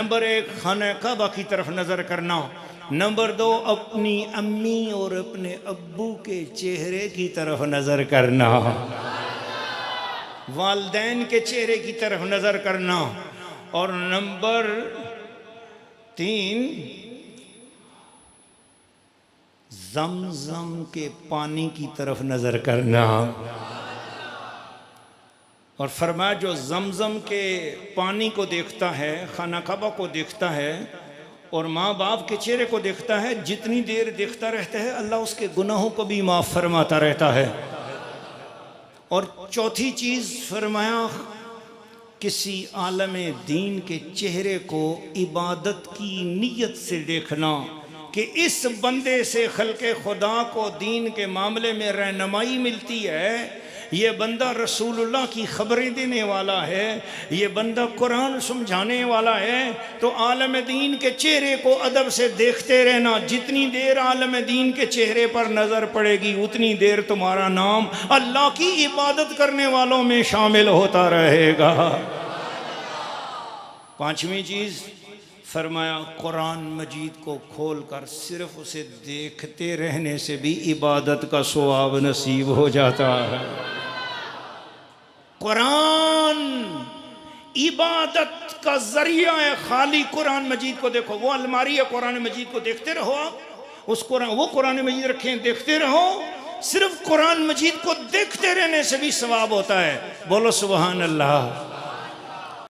Number एक, खाना काबा की तरफ नजर करना। नंबर दो, अपनी अम्मी और अपने अब्बू के चेहरे की तरफ नजर करना, वालदैन के चेहरे की तरफ नजर करना। और नंबर तीन, जमजम के पानी की तरफ नजर करना। और फरमाया जो जमजम के पानी को देखता है, खाना काबा को देखता है और माँ बाप के चेहरे को देखता है, जितनी देर देखता रहता है अल्लाह उसके गुनाहों को भी माफ़ फरमाता रहता है। और चौथी चीज़ फरमाया, किसी आलम दीन के चेहरे को इबादत की नीयत से देखना कि इस बंदे से खल्के खुदा को दीन के मामले में रहनुमाई मिलती है, ये बंदा रसूलुल्लाह की खबरें देने वाला है, ये बंदा कुरान समझाने वाला है। तो आलम दीन के चेहरे को अदब से देखते रहना। जितनी देर आलम दीन के चेहरे पर नज़र पड़ेगी उतनी देर तुम्हारा नाम अल्लाह की इबादत करने वालों में शामिल होता रहेगा। पांचवी चीज़ फरमाया, कुरान मजीद को खोल कर सिर्फ उसे देखते रहने से भी इबादत का सवाब नसीब हो जाता है। कुरान इबादत का जरिया है। खाली कुरान मजीद को देखो, वो अलमारी है, कुरान मजीद को देखते रहो आप, उस कुरान, वो कुरान मजीद रखें, देखते रहो। सिर्फ कुरान मजीद को देखते रहने से भी सवाब होता है। बोलो सुभान अल्लाह।